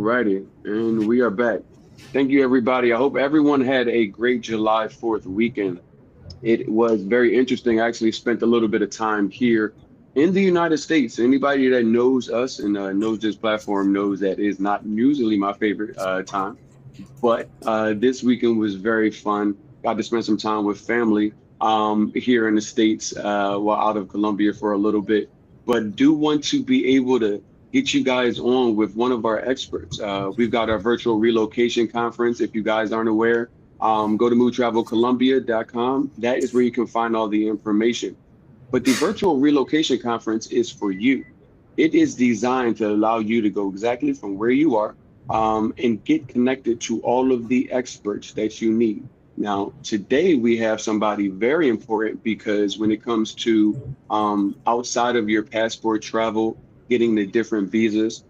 Alrighty, and we are back. Thank you, everybody. I hope everyone had a great July 4th weekend. It was very interesting. I actually spent a little bit of time here in the United States. Anybody that knows us and knows this platform knows that is not usually my favorite time. But this weekend was very fun. Got to spend some time with family here in the States while out of Colombia for a little bit. But do want to be able to get you guys on with one of our experts. We've got our virtual relocation conference. If you guys aren't aware, go to movetravelcolombia.com. That is where you can find all the information. But the virtual relocation conference is for you. It is designed to allow you to go exactly from where you are and get connected to all of the experts that you need. Now, today we have somebody very important because when it comes to outside of your passport travel, getting the different visas,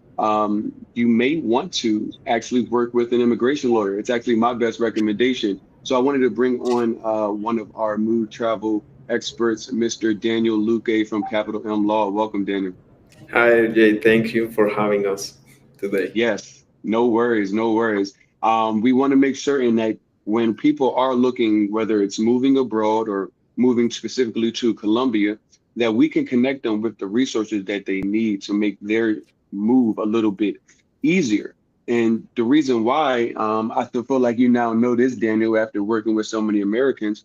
you may want to actually work with an immigration lawyer. It's actually my best recommendation. So I wanted to bring on one of our mood travel experts, Mr. Daniel Luque from Capital M Law. Welcome, Daniel. Hi, Jay. Thank you for having us today. Yes, no worries, no worries. We want to make certain that when people are looking, whether it's moving abroad or moving specifically to Colombia, that we can connect them with the resources that they need to make their move a little bit easier. And the reason why I still feel like you now know this, Daniel, after working with so many Americans,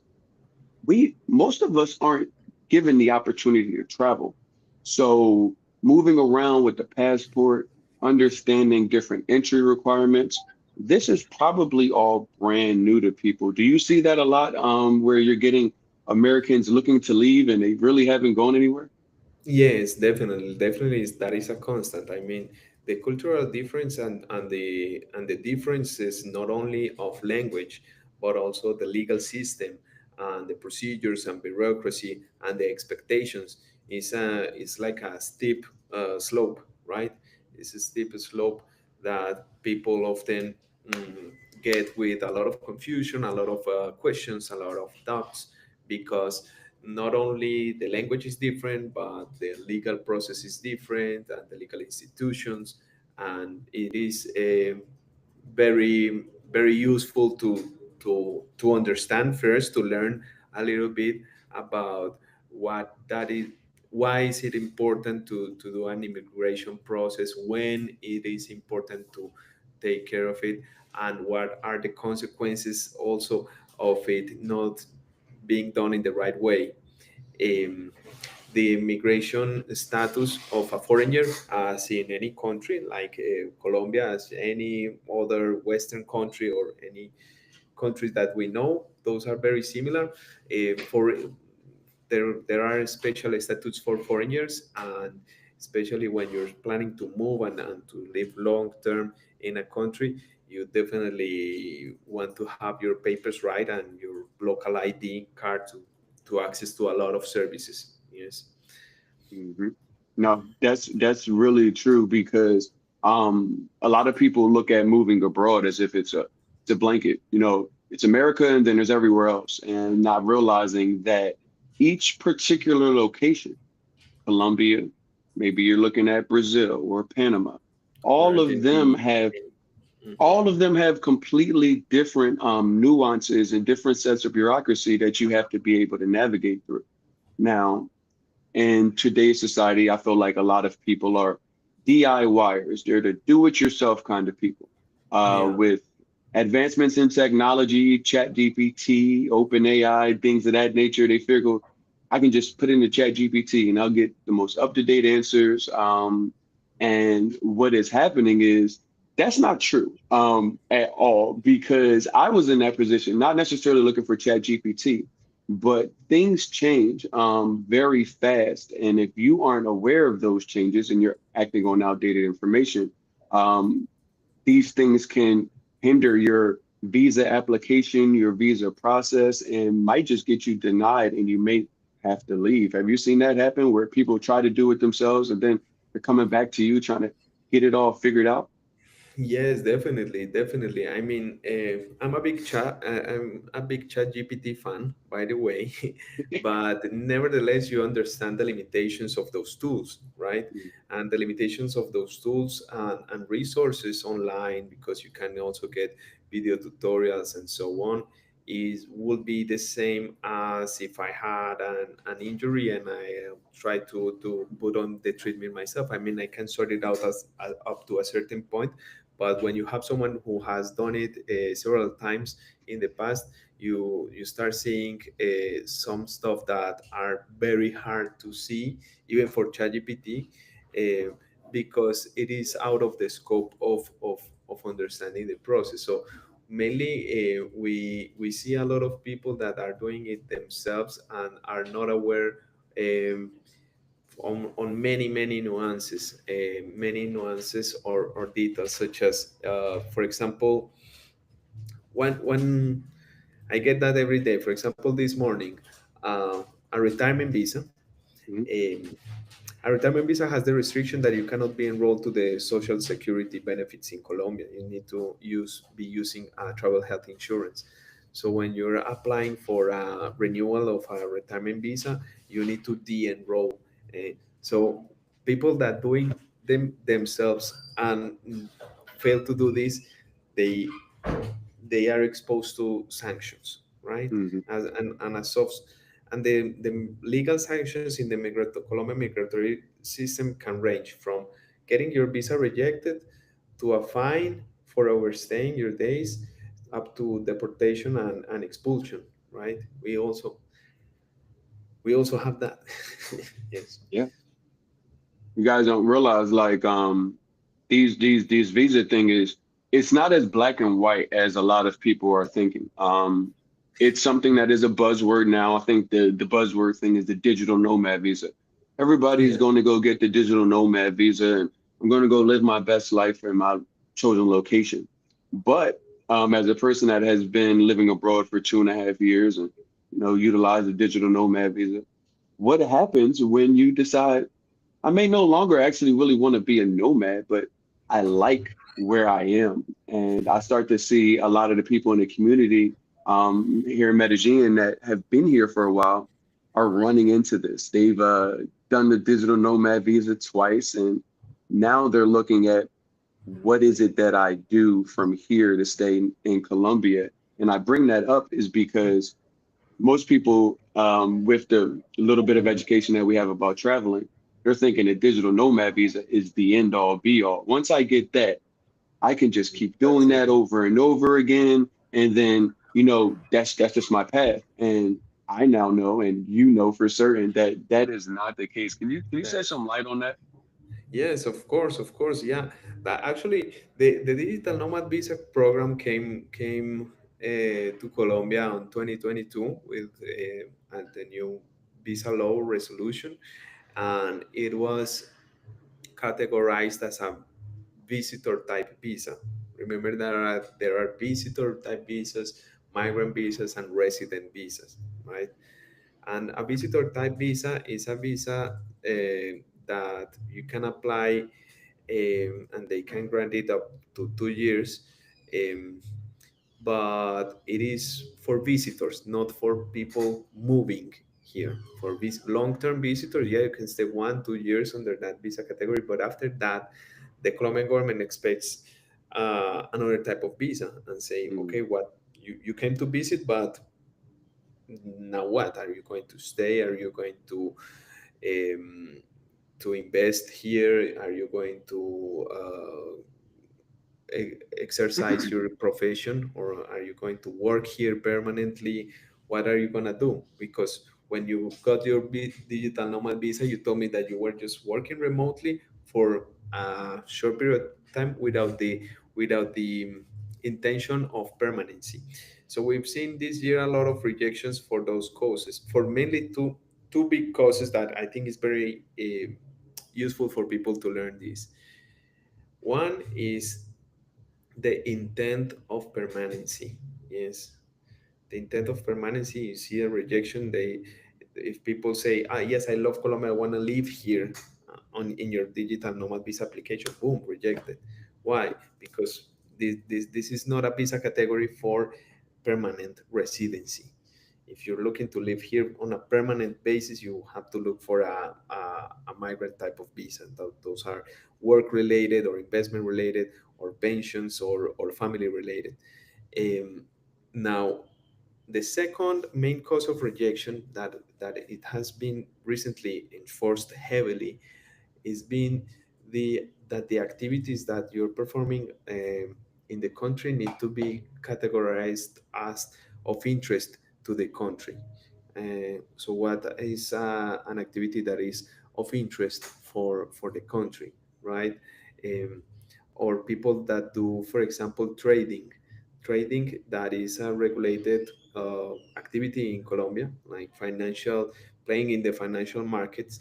we most of us aren't given the opportunity to travel. So moving around with the passport, understanding different entry requirements, this is probably all brand new to people. Do you see that a lot where you're getting Americans looking to leave and they really haven't gone anywhere? Yes, definitely, definitely that is a constant. I mean, the cultural difference and the differences not only of language, but also the legal system and the procedures and bureaucracy and the expectations is like a steep slope, right? It's a steep slope that people often get with a lot of confusion, a lot of questions, a lot of doubts, because not only the language is different, but the legal process is different and the legal institutions. And it is very, very useful to understand first, to learn a little bit about what that is, why is it important to do an immigration process, when it is important to take care of it, and what are the consequences also of it not being done in the right way. um, the immigration status of a foreigner, as in any country like Colombia, as any other Western country or any countries that we know, those are very similar. For there are special statutes for foreigners, and especially when you're planning to move and to live long term in a country, you definitely want to have your papers right and your local ID card to access to a lot of services. Yes. Mhm. No, that's really true because a lot of people look at moving abroad as if it's a blanket. You know, it's America and then there's everywhere else, and not realizing that each particular location, Colombia, maybe you're looking at Brazil or Panama, Or all of them Argentina. have Mhm. all of them have completely different nuances and different sets of bureaucracy that you have to be able to navigate through. Now, in today's society, I feel like a lot of people are DIYers. They're the do-it-yourself kind of people. Yeah. With advancements in technology, Chat GPT, OpenAI, things of that nature, they figure I can just put in the Chat GPT and I'll get the most up-to-date answers. And what is happening is that's not true at all because I was in that position, not necessarily looking for Chat GPT, but things change very fast. And if you aren't aware of those changes and you're acting on outdated information, um, these things can hinder your visa application, your visa process, and might just get you denied and you may have to leave. Have you seen that happen where people try to do it themselves and then they're coming back to you trying to get it all figured out? Yes, definitely, definitely. I mean, I'm a big Chat GPT fan, by the way, but nevertheless, you understand the limitations of those tools, right? And the limitations of those tools and resources online, because you can also get video tutorials and so on, is would be the same as if I had an injury and I try to put on the treatment myself. I mean, I can sort it out as up to a certain point, but when you have someone who has done it several times in the past, you start seeing some stuff that are very hard to see, even for ChatGPT, uh, because it is out of the scope of understanding the process. So mainly, we see a lot of people that are doing it themselves and are not aware. On many nuances or details, such as, for example, when I get that every day. For example, this morning, a retirement visa. Mhm. Um, a retirement visa has the restriction that you cannot be enrolled to the social security benefits in Colombia. You need to be using travel health insurance. So when you're applying for a renewal of a retirement visa, you need to de-enroll. So people that doing them themselves and fail to do this, they they are exposed to sanctions, right? Mhm. And as such, and the legal sanctions in the Colombian migratory system can range from getting your visa rejected to a fine for overstaying your days, up to deportation and expulsion, right? We also have that. Yes. Yeah. You guys don't realize like these visa thing is it's not as black and white as a lot of people are thinking. It's something that is a buzzword now. I think the buzzword thing is the digital nomad visa. Everybody's Yeah. going to go get the digital nomad visa, and I'm going to go live my best life in my chosen location. But as a person that has been living abroad for 2.5 years and utilize the digital nomad visa, what happens when you decide I may no longer actually really want to be a nomad, but I like where I am. And I start to see a lot of the people in the community here in Medellin that have been here for a while are running into this. They've done the digital nomad visa twice, and now they're looking at what is it that I do from here to stay in Colombia. And I bring that up is because most people with the little bit of education that we have about traveling, they're thinking a digital nomad visa is the end all be all. Once I get that, I can just keep doing That's that it. over and over again. And then, that's just my path. And I now know, and for certain that that is not the case. Can you shed some light on that? Yes, of course, of course. Yeah, that actually, the digital nomad visa program came to Colombia on 2022 with the new visa law resolution, and it was categorized as a visitor type visa. Remember, there are visitor type visas, migrant visas, and resident visas, right? And a visitor type visa is a visa that you can apply, and they can grant it up to 2 years. Um, but it is for visitors, not for people moving here. For long-term visitors, yeah, you can stay 1 2 years under that visa category, but after that, the Colombian government expects another type of visa and say, Mm, okay, what you came to visit, but now what? Are you going to stay? Are you going um, to invest here? Are you going to exercise your profession, or are you going to work here permanently? What are you going to do? Because when you got your digital nomad visa, you told me that you were just working remotely for a short period of time without the intention of permanency. So we've seen this year a lot of rejections for those causes, for mainly two big causes that I think is very useful for people to learn this. One is the intent of permanency. Yes, the intent of permanency. You see a rejection. If people say, yes, I love Colombia, I want to live here, on in your digital nomad visa application, boom, rejected. Why? Because this is not a visa category for permanent residency. If you're looking to live here on a permanent basis, you have to look for a migrant type of visa. Those are work related or investment related or pensions or family related. Um, Now, the second main cause of rejection that it has been recently enforced heavily is being the activities that you're performing in the country need to be categorized as of interest to the country. So what is an activity that is of interest for the country, right? Um, or people that do, for example, trading that is a regulated activity in Colombia, like financial, playing in the financial markets,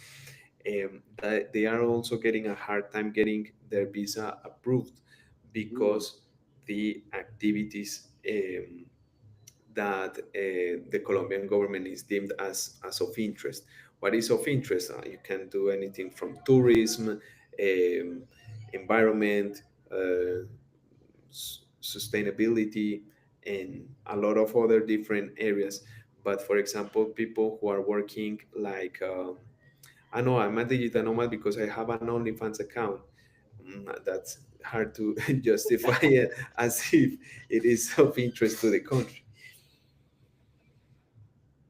that they are also getting a hard time getting their visa approved Mm. because the activities that the Colombian government is deemed as of interest. What is of interest? You can do anything from tourism, environment, sustainability, and a lot of other different areas. But for example, people who are working like I know I'm a digital nomad because I have an OnlyFans account. That's hard to justify it as if it is of interest to the country.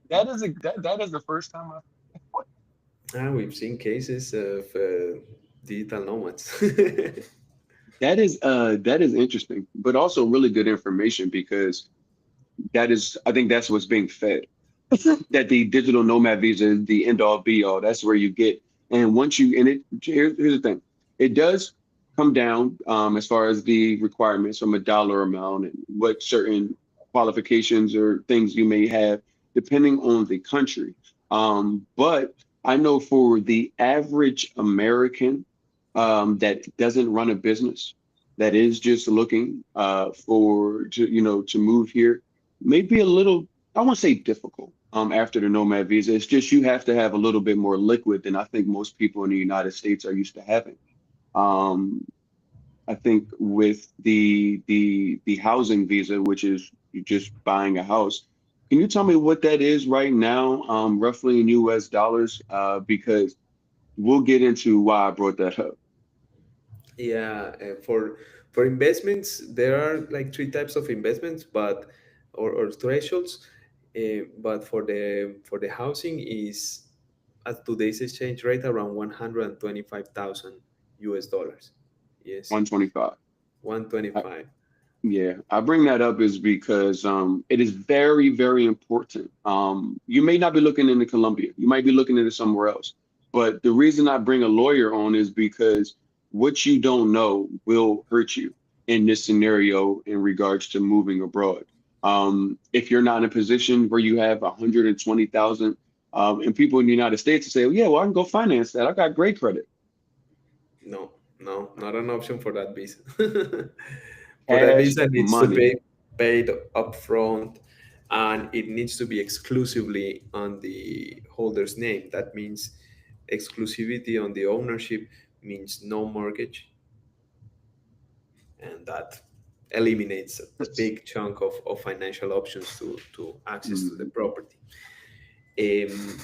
That is the first time I've. We've seen cases of digital nomads. That is interesting, but also really good information because that is, I think that's what's being fed. That the digital nomad visa is the end all be all. That's where you get. And once you, and here's the thing, it does come down as far as the requirements from a dollar amount and what certain qualifications or things you may have, depending on the country. But I know for the average American that doesn't run a business, that is just looking for to to move here, may be a little, I won't say difficult after the nomad visa. It's just you have to have a little bit more liquid than I think most people in the United States are used to having. Um, I think with the housing visa, which is you just buying a house. Can you tell me what that is right now, roughly in US dollars? Because we'll get into why I brought that up. Yeah, for investments, there are like three types of investments, but or thresholds. But for the housing is at today's exchange rate around 125,000 US dollars. Yes, 125. 125. Yeah, I bring that up is because it is very, very important. You may not be looking into Colombia, you might be looking into somewhere else. But the reason I bring a lawyer on is because what you don't know will hurt you in this scenario in regards to moving abroad. If you're not in a position where you have 120,000, and people in the United States say, "Oh, yeah, well, I can go finance that. I got great credit." No, no, not an option for that visa. For that Cash visa needs to money. be paid upfront, and it needs to be exclusively on the holder's name. That means exclusivity on the ownership means no mortgage, and that eliminates a big chunk of financial options to access to the Mhm. property. Um,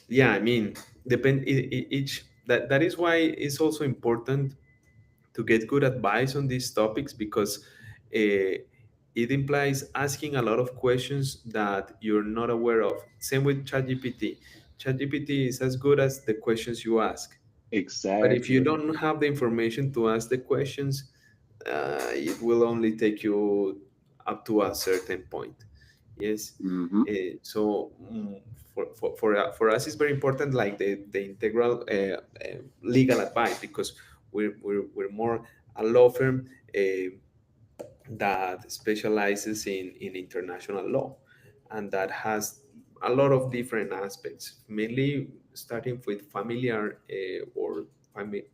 yeah, I mean, each that is why it's also important to get good advice on these topics because it implies asking a lot of questions that you're not aware of. Same with ChatGPT. ChatGPT is as good as the questions you ask. But if you Exactly. don't have the information to ask the questions, it will only take you up to a certain point. Yes. Hmm. For us, it's very important, like the integral legal advice, because we're more a law firm that specializes in international law, and that has a lot of different aspects, mainly starting with familiar or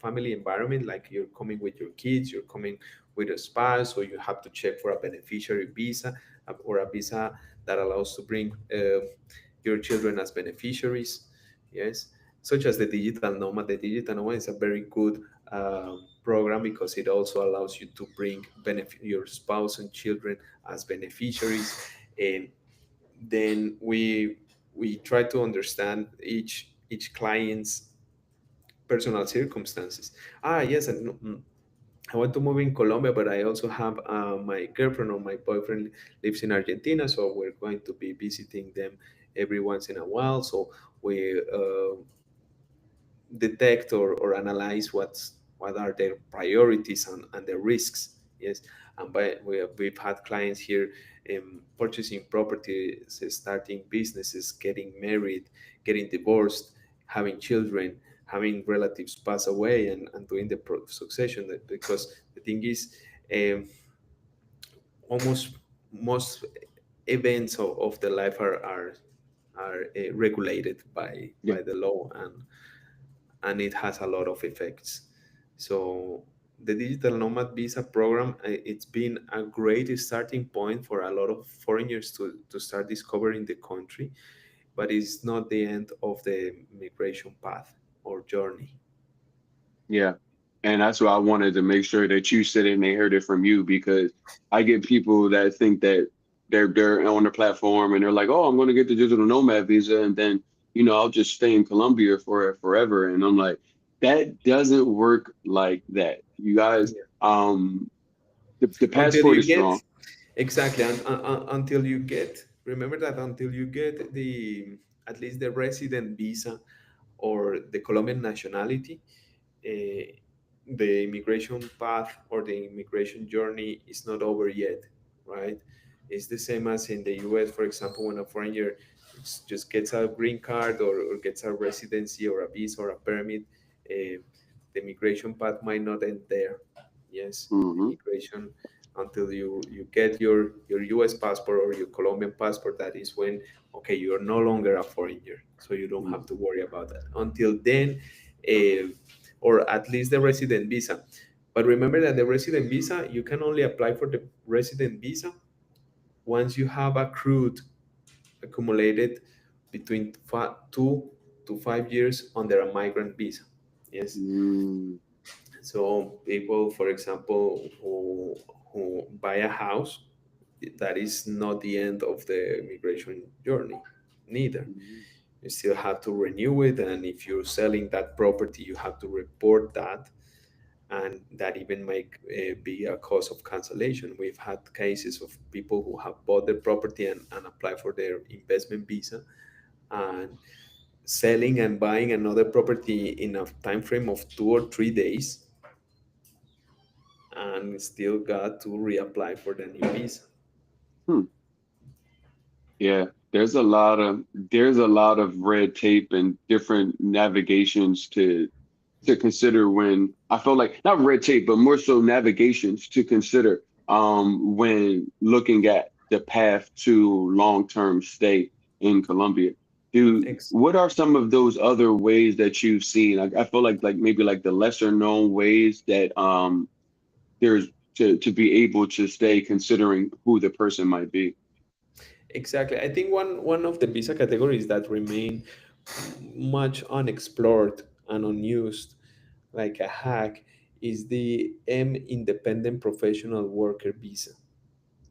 family environment, like you're coming with your kids, you're coming with a spouse, or you have to check for a beneficiary visa or a visa that allows to bring your children as beneficiaries. Yes. such as the digital nomad. The digital nomad is a very good program because it also allows you to bring your spouse and children as beneficiaries, and then we try to understand each client's personal circumstances. Ah, yes, and I want to move in Colombia, but I also have my girlfriend or my boyfriend lives in Argentina, so we're going to be visiting them every once in a while. So we detect or analyze what are their priorities and the risks. Yes, and we've had clients here purchasing properties, starting businesses, getting married, getting divorced, having children, having relatives pass away, and doing the succession. Because the thing is, um, almost most events of the life are regulated Yeah. by the law, and it has a lot of effects. So the digital nomad visa program, it's been a great starting point for a lot of foreigners to start discovering the country, but it's not the end of the migration path or journey. Yeah. And that's why I wanted to make sure that you said it and they heard it from you, because I get people that think that they're on the platform and they're like, oh, I'm going to get the digital nomad visa, and then, I'll just stay in Colombia for forever. And I'm like, that doesn't work like that. You guys, Yeah. the Until passport you is get strong. exactly, until you get, remember that until you get the at least the resident visa or the Colombian nationality, uh, the immigration path or the immigration journey is not over yet, right? It's the same as in the US, for example, when a foreigner just gets a green card or gets a residency or a visa or a permit, the immigration path might not end there. Yes, Hmm. immigration until you get your US passport or your Colombian passport, that is when, okay, you're no longer a foreigner, so you don't have to worry about that. Until then, uh, or at least the resident visa. But remember that the resident visa, you can only apply for the resident visa once you have accumulated between 2 to 5 years under a migrant visa. Yes. Mm-hmm. So people, for example, who buy a house, that is not the end of the immigration journey, neither. You still have to renew it, and if you're selling that property, you have to report that, and that even might be a cause of cancellation. We've had cases of people who have bought the property and applied for their investment visa, and selling and buying another property in a time frame of 2 or 3 days, and still got to reapply for the new visa. Hmm. Yeah, there's a lot of red tape and different navigations to consider when I feel like not red tape, but more so navigations to consider when looking at the path to long-term stay in Colombia. Ex- What are some of those other ways that you've seen? I feel like maybe like the lesser known ways that there's to be able to stay considering who the person might be. exactly. I think one of the visa categories that remain much unexplored and unused, like a hack, is the M independent professional worker visa.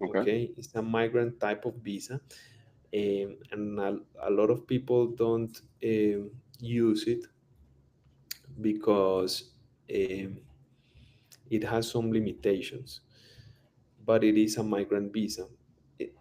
Okay. Okay, it's a migrant type of visa, and a lot of people don't use it because it has some limitations, but it is a migrant visa.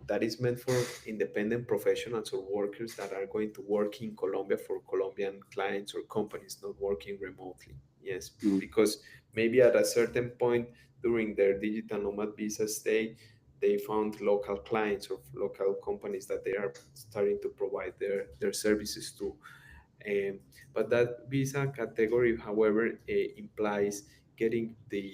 That is meant for independent professionals or workers that are going to work in Colombia for Colombian clients or companies, not working remotely. Yes, Mm. because maybe at a certain point during their digital nomad visa stay, they found local clients or local companies that they are starting to provide their services to. um, but that visa category, however, implies getting the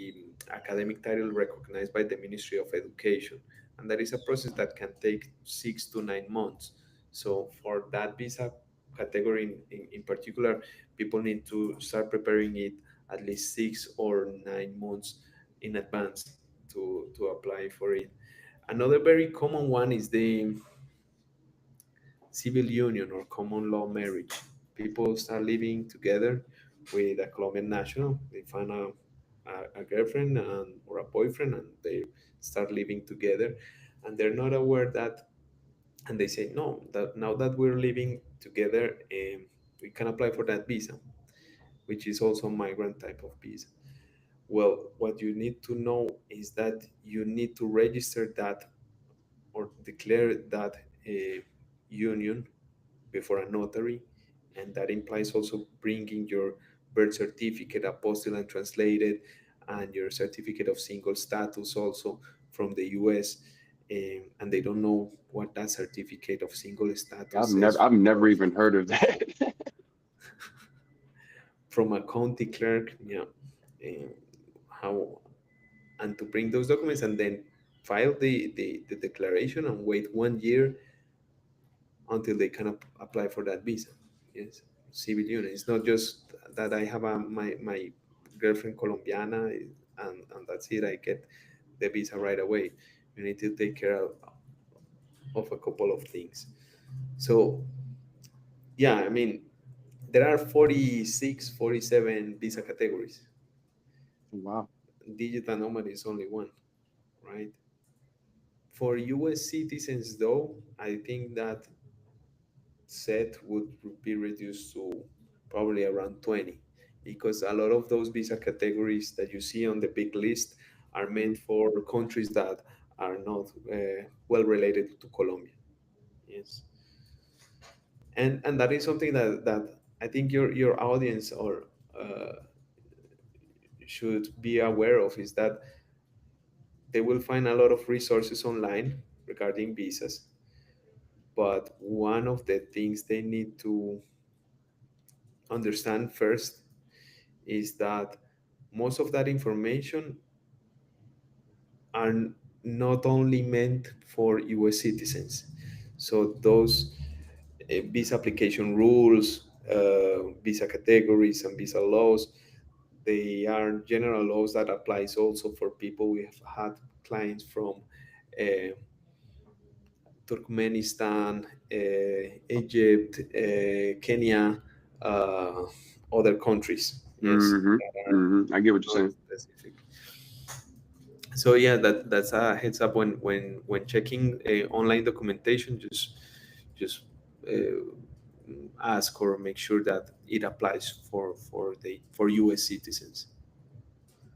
academic title recognized by the Ministry of Education. And that is a process that can take 6 to 9 months. So, for that visa category in particular, people need to start preparing it at least 6 or 9 months in advance to apply for it. Another very common one is the civil union or common law marriage. People start living together with a Colombian national. They find a girlfriend or a boyfriend, and they start living together, and they're not aware that, and they say no, that now that we're living together, we can apply for that visa, which is also a migrant type of visa. Well, what you need to know is that you need to register that or declare that union before a notary, and that implies also bringing your birth certificate, apostille and translated, and your certificate of single status also from the US. And they don't know what that certificate of single status is I've never even heard of that. from a county clerk. Yeah, um, how and to bring those documents and then file the declaration and wait 1 year until they can apply for that visa. Yes, civil union. It's not just that I have my girlfriend Colombiana, and that's it. I get the visa right away. You need to take care of a couple of things. So yeah, I mean, there are 46, 47 visa categories. Wow. Digital nomad is only one, right? For US citizens, though, I think that set would be reduced to probably around 20, because a lot of those visa categories that you see on the big list are meant Mhm. for countries that are not well related to Colombia. Yes, and that is something that I think your audience or should be aware of, is that they will find a lot of resources online regarding visas, but one of the things they need to understand first is that most of that information are not only meant for US citizens. So those visa application rules, visa categories, and visa laws, they are general laws that applies also for people. We have had clients from uh, Turkmenistan, Egypt, Kenya, uh, other countries. Yes, Hmm. that are Hmm. I get what you're not saying. specific. So yeah, that's a heads up when checking online documentation. Just ask or make sure that it applies for U.S. citizens.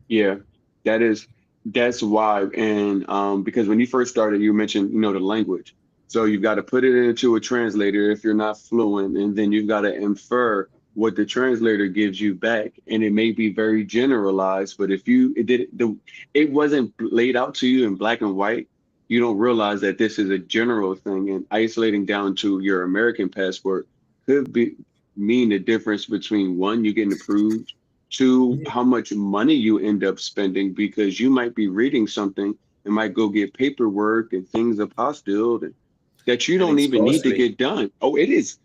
Yeah, that is that's why. And because when you first started, you mentioned, the language. So you've got to put it into a translator if you're not fluent, and then you've got to infer what the translator gives you back. And it may be very generalized, but if you it wasn't laid out to you in black and white, you don't realize that this is a general thing. And isolating down to your American passport could be mean the difference between one, you getting approved, to Yeah, how much money you end up spending, because you might be reading something and might go get paperwork and things apostilled and that you and don't it's even need to costly. get done. Oh, it is.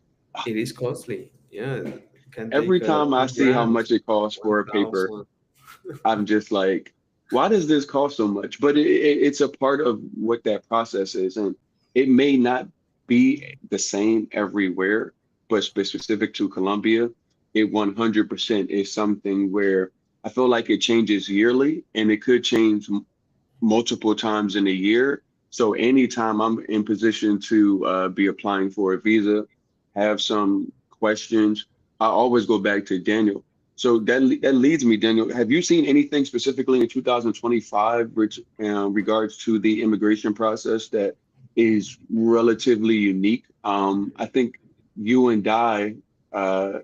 It is costly. Yeah, it can Every take time I two see how grand, much it costs for a paper, 1,000. I'm just like, why does this cost so much? But it's a part of what that process is. And it may not be the same everywhere, but specific to Colombia, it 100% is something where I feel like it changes yearly and it could change multiple times in a year. So anytime I'm in position to be applying for a visa, have some questions, I always go back to Daniel. So that leads me, Daniel. Have you seen anything specifically in 2025 which regards to the immigration process that is relatively unique? I think you and I uh,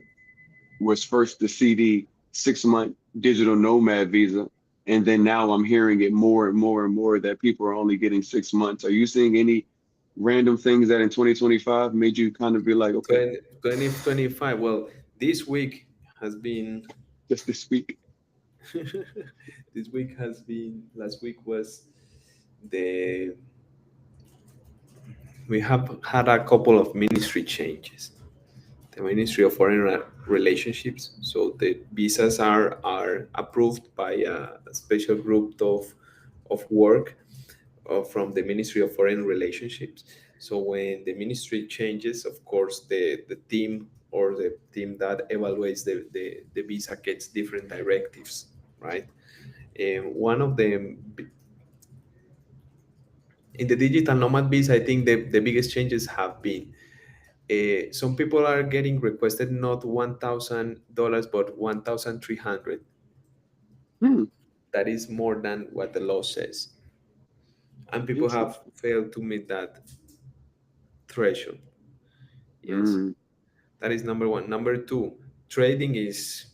was first to see the 6 month digital nomad visa. And then now I'm hearing it more and more and more that people are only getting 6 months. Are you seeing any random things that in 2025 made you kind of be like, okay, 2025. Well, this week has been just this week? this week has been last week was the we have had a couple of ministry changes. The Ministry of Foreign Relationships. So the visas are approved by a special group of work from the Ministry of Foreign Relationships. So when the ministry changes, of course, the team or the team that evaluates the visa gets different directives, right? And one of them in the digital nomad visa, I think the biggest changes have been some people are getting requested not $1,000 but 1,300. Hmm, That is more than what the law says, and people have interesting. failed to meet that threshold. Yes, Mm, that is number one. Number two, trading is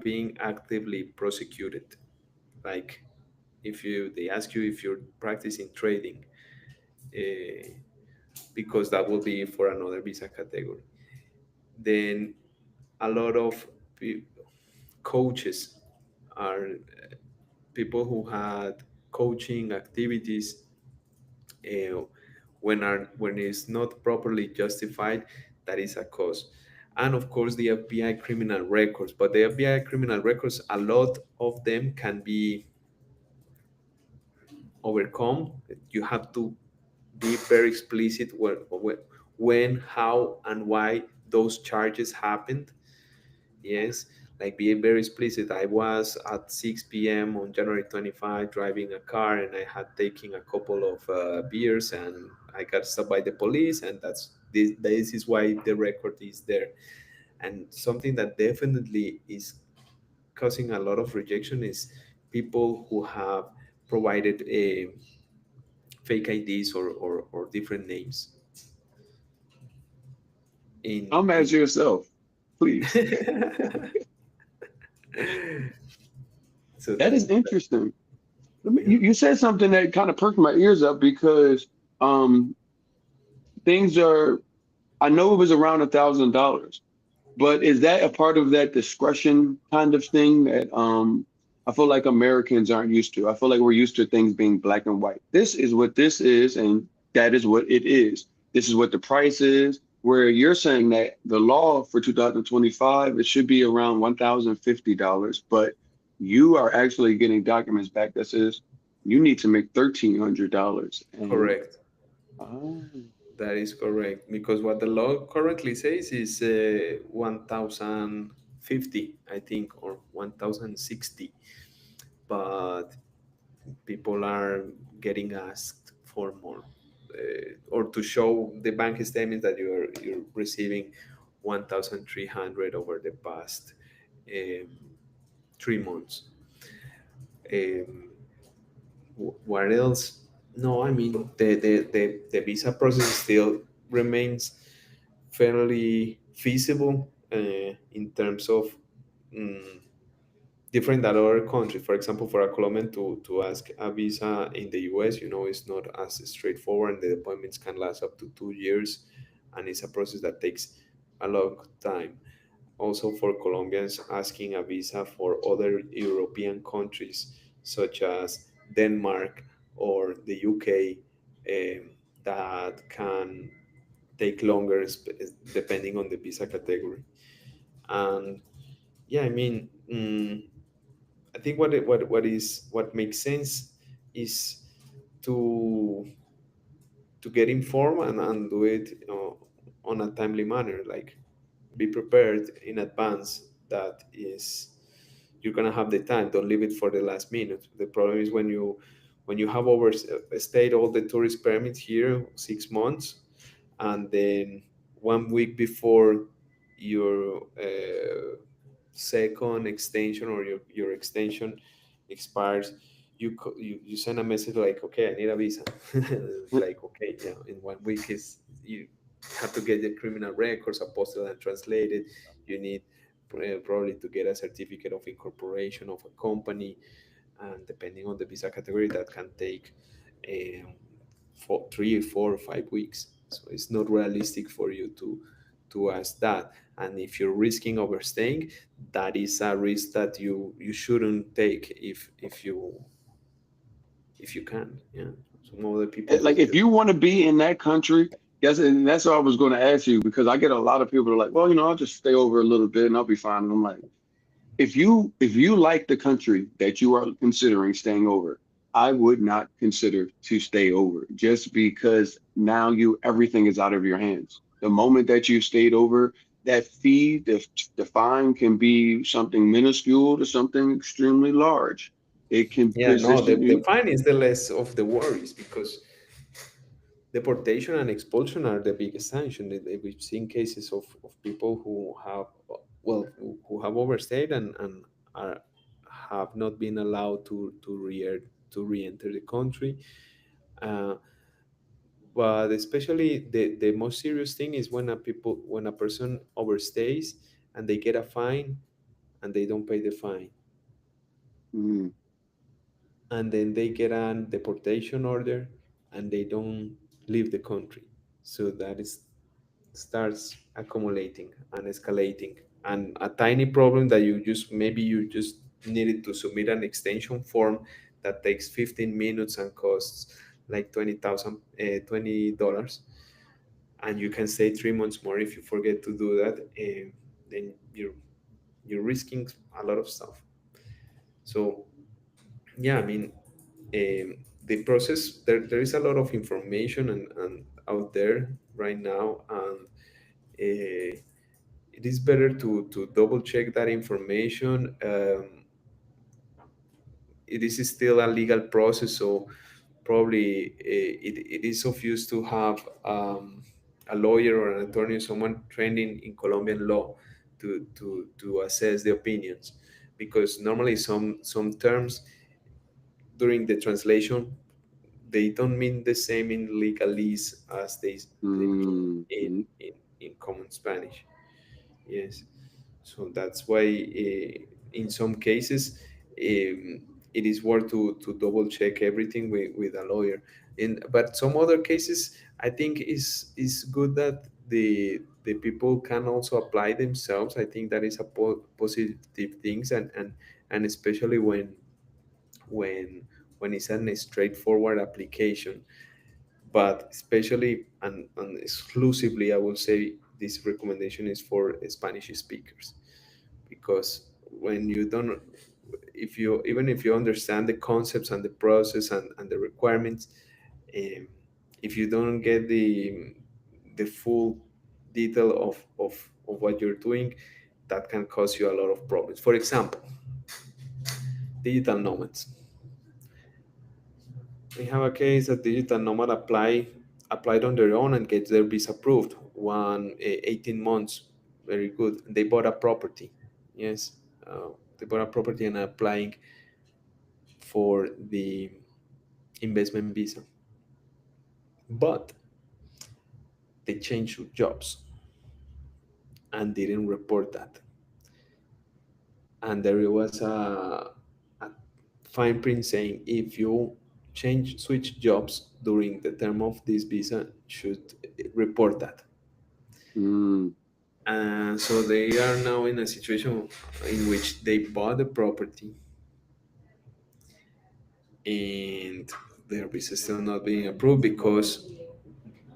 being actively prosecuted. Like if you they ask you if you're practicing trading, uh, because that will be for another visa category. Then a lot of coaches are people who had coaching activities, uh, when it's not properly justified, that is a cause. And of course the FBI criminal records, but the FBI criminal records, a lot of them can be overcome. You have to be very explicit when, how, and why those charges happened. Yes, like being very explicit. I was at 6 p.m. on January 25 driving a car, and I had taken a couple of beers, and I got stopped by the police, and this is why the record is there. And something that definitely is causing a lot of rejection is people who have provided fake IDs or different names I'm as in yourself, please. so That is that interesting. yeah. You said something that kind of perked my ears up because um, things are. I know it was around $1,000, but is that a part of that discretion kind of thing that I feel like Americans aren't used to? I feel like we're used to things being black and white. This is what this is, and that is what it is. This is what the price is. Where you're saying that the law for 2025, it should be around $1,050, but you are actually getting documents back that says you need to make $1,300. And Correct. oh, That is correct, because what the law currently says is 1,050, I think, or 1,060. But people are getting asked for more, or to show the bank statements that you're receiving 1,300 over the past um, 3 months. Um, what else? No, I mean the visa process still remains fairly feasible in terms of mm, different than other countries. For example, for a Colombian to ask a visa in the US, it's not as straightforward. The appointments can last up to 2 years, and it's a process that takes a long time. Also, for Colombians asking a visa for other European countries such as Denmark or the UK, that can take longer depending on the visa category. And yeah, I mean, I think what makes sense is to get informed and do it on a timely manner. Like be prepared in advance. That is, you're gonna have the time. Don't leave it for the last minute. The problem is when you have overstayed all the tourist permits here 6 months, and then 1 week before your second extension or your extension expires, you send a message like, okay, I need a visa. It's like, okay, yeah, in 1 week is you have to get the criminal records apostilled and translated. You need probably to get a certificate of incorporation of a company, and depending on the visa category, that can take um, 3 or 4 or 5 weeks. So it's not realistic for you to ask that. And if you're risking overstaying, that is a risk that you shouldn't take if you can. Yeah, some other people like do if just you want to be in that country, yes, and that's what I was going to ask you because I get a lot of people that are like, well, I'll just stay over a little bit and I'll be fine. And I'm like, if you like the country that you are considering staying over, I would not consider to stay over just because now everything is out of your hands. The moment that you stayed over, that fee, the fine can be something minuscule to something extremely large. It can Yeah, no, position the you. fine is the less of the worries because deportation and expulsion are the biggest sanction. We've seen cases of people who have, well, who have overstayed and are, have not been allowed to re-enter the country. Uh, but especially the most serious thing is when a person overstays and they get a fine and they don't pay the fine, Mm, and then they get a deportation order and they don't leave the country. So that is starts accumulating and escalating, and a tiny problem that you just needed to submit an extension form that takes 15 minutes and costs like 20,000 $20, and you can stay 3 months more if you forget to do that. Then you're risking a lot of stuff. So yeah, I mean, the process, there is a lot of information and out there right now, and it is better to double check that information. It is still a legal process, so probably it is of use to have a lawyer or an attorney, someone trained in Colombian law to assess the opinions, because normally some terms during the translation they don't mean the same in legalese as they mean mm, in common Spanish. Yes, so that's why in some cases it is worth to double check everything with a lawyer. But some other cases, I think is good that the people can also apply themselves. I think that is a positive things, and especially when when it's a straightforward application. But especially and exclusively, I will say this recommendation is for Spanish speakers, because when you don't, if you even if you understand the concepts and the process and the requirements, um, if you don't get the full detail of what you're doing, that can cause you a lot of problems. For example, digital nomads. We have a case that digital nomad applied on their own and gets their visa approved. 18 months, very good. They bought a property. Yes, they bought a property and are applying for the investment visa, but they changed jobs and didn't report that. And there was a fine print saying if you switch jobs during the term of this visa, should report that. mm. So they are now in a situation in which they bought the property and their visa is still not being approved because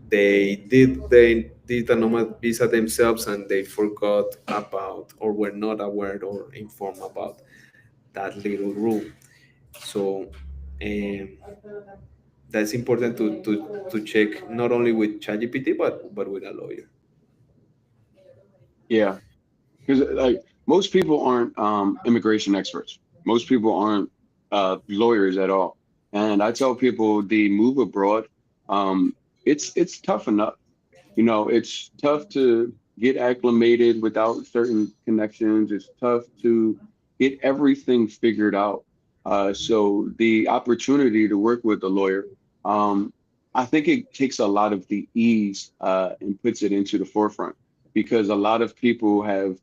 they did a nomad visa themselves and they forgot about or were not aware or informed about that little rule. So um, that's important to check not only with ChatGPT but with a lawyer. Yeah, because like most people aren't immigration experts. Most people aren't lawyers at all. And I tell people the move abroad, um, it's tough enough. You know, it's tough to get acclimated without certain connections. It's tough to get everything figured out. So the opportunity to work with a lawyer, um, I think it takes a lot of the ease and puts it into the forefront because a lot of people have,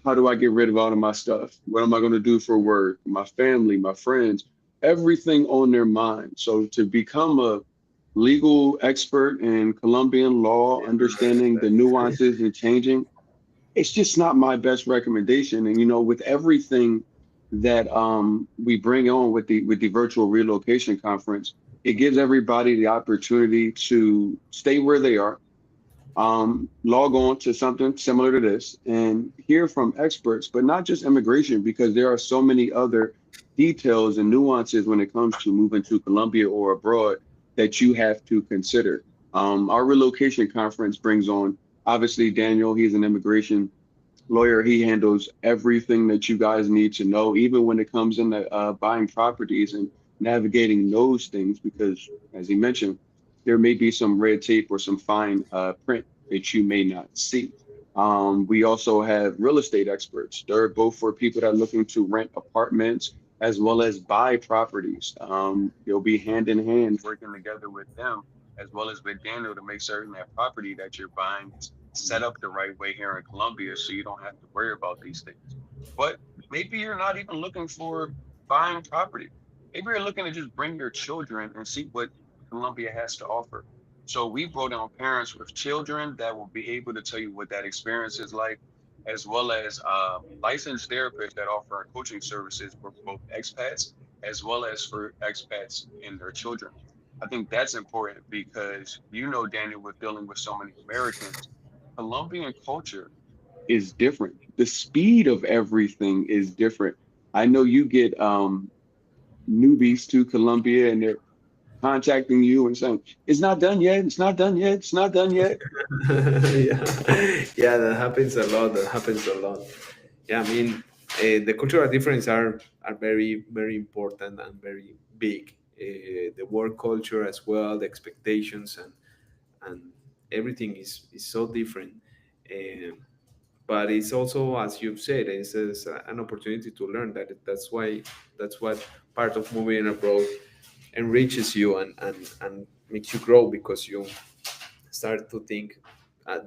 how do I get rid of all of my stuff? What am I going to do for work? My family, my friends, everything on their mind. So to become a legal expert in Colombian law, Yeah, understanding the that, nuances and changing, it's just not my best recommendation. And you know, with everything that we bring on with the virtual relocation conference, it gives everybody the opportunity to stay where they are, log on to something similar to this and hear from experts, but not just immigration, because there are so many other details and nuances when it comes to moving to Colombia or abroad that you have to consider. Our relocation conference brings on Obviously, Daniel, he's an immigration lawyer. He handles everything that you guys need to know, even when it comes into buying properties and navigating those things, because as he mentioned, there may be some red tape or some fine print that you may not see. We also have real estate experts. They're both for people that are looking to rent apartments as well as buy properties. You'll be hand in hand working together with them as well as with Daniel to make certain that property that you're buying is set up the right way here in Colombia so you don't have to worry about these things. But maybe you're not even looking for buying property. Maybe you're looking to just bring your children and see what Colombia has to offer. So we brought on parents with children that will be able to tell you what that experience is like, as well as licensed therapists that offer coaching services for both expats as well as for expats and their children. I think that's important because Daniel, with dealing with so many Americans, Colombian culture is different. The speed of everything is different. I know you get newbies to Colombia and they're contacting you and saying, "It's not done yet. It's not done yet. It's not done yet." Yeah, yeah, that happens a lot. That happens a lot. Yeah, I mean, the cultural difference are very very important and very big. The work culture as well, the expectations and everything is so different. Um, but it's also, as you've said, it's an opportunity to learn. That's what part of moving abroad enriches you and makes you grow because you start to think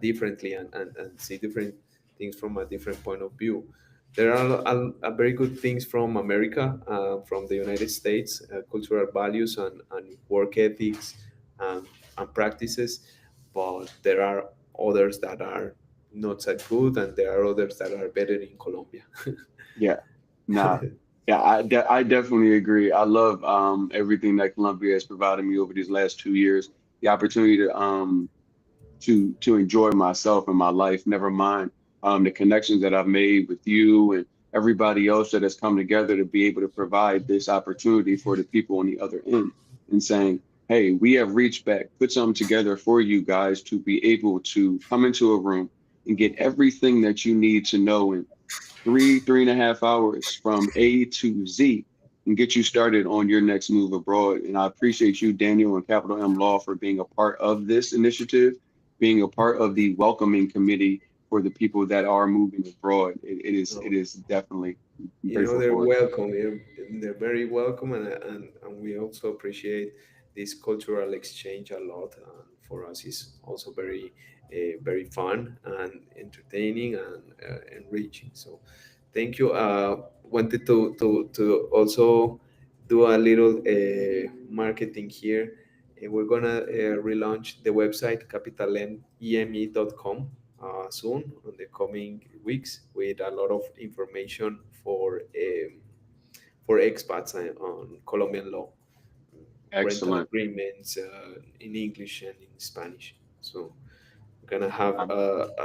differently and see different things from a different point of view. There are a very good things from America, from the United States, cultural values and work ethics and practices, but there are others that are not so good, and there are others that are better in Colombia. Yeah, nah, yeah, I definitely agree. I love everything that Colombia has provided me over these last 2 years. The opportunity to enjoy myself and my life. Never mind the connections that I've made with you and everybody else that has come together to be able to provide this opportunity for the people on the other end and saying, "Hey, we have reached back, put something together for you guys to be able to come into a room and get everything that you need to know in 3.5 hours from A to Z and get you started on your next move abroad." And I appreciate you, Daniel, and Capital M Law for being a part of this initiative, being a part of the welcoming committee for the people that are moving abroad. It is definitely grateful They're for it. welcome. They're very welcome, and we also appreciate this cultural exchange a lot. And for us, it's also very fun and entertaining and enriching. So, thank you. Wanted to also do a little marketing here. We're gonna relaunch the website capitaleme.com soon on the coming weeks with a lot of information for expats on Colombian law, rental Excellent. agreements in English and in Spanish. So we're gonna have Um,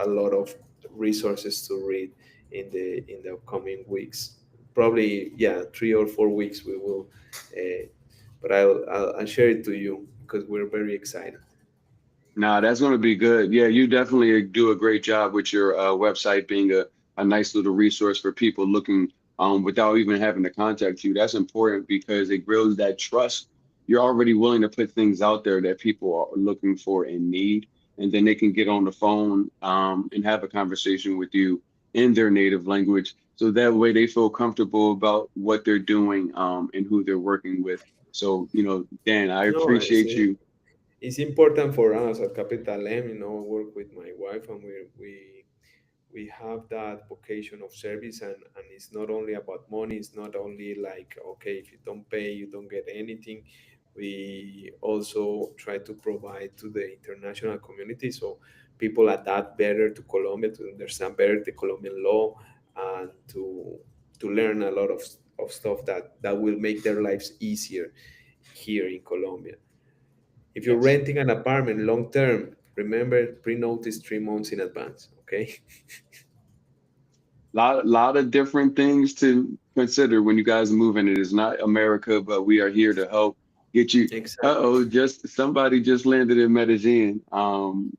a lot of resources to read in the upcoming weeks. Probably, yeah, 3 or 4 weeks we will, but I'll share it to you because we're very excited. Nah, that's going to be good. Yeah, you definitely do a great job with your website being a nice little resource for people looking without even having to contact you. That's important because it grows that trust. You're already willing to put things out there that people are looking for and need, and then they can get on the phone and have a conversation with you in their native language. So that way they feel comfortable about what they're doing and who they're working with. So, Dan, I No, appreciate you. it's important for us at Capital M. I work with my wife, and we have that vocation of service, and it's not only about money. It's not only like, okay, if you don't pay you don't get anything. We also try to provide to the international community so people adapt better to Colombia, to understand better the Colombian law, and to learn a lot of stuff that will make their lives easier here in Colombia. If you're Yes. renting an apartment long term, remember pre-notice 3 months in advance, okay? Lot of different things to consider when you guys are moving. It is not America, but we are here to help. Get you. Exactly. Uh-oh, just somebody just landed in Medellin.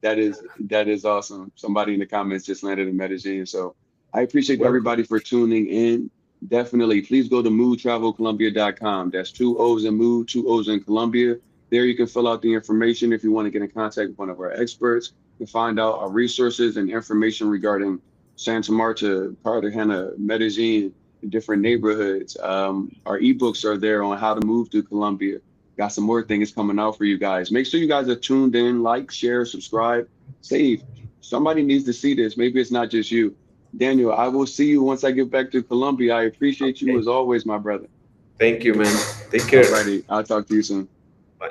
That is awesome. Somebody in the comments just landed in Medellin. So I appreciate Welcome. everybody for tuning in. Definitely, please go to moodtravelcolumbia.com. That's two O's in mood, two O's in Colombia. There you can fill out the information if you want to get in contact with one of our experts and find out our resources and information regarding Santa Marta, Cartagena, Medellin, different neighborhoods. Our ebooks are there on how to move to Colombia. Got some more things coming out for you guys. Make sure you guys are tuned in, like, share, subscribe, save. Somebody needs to see this. Maybe it's not just you. Daniel, I will see you once I get back to Colombia. I appreciate you Okay. as always, my brother. Thank you, man. Take care. Alrighty, I'll talk to you soon. Bye.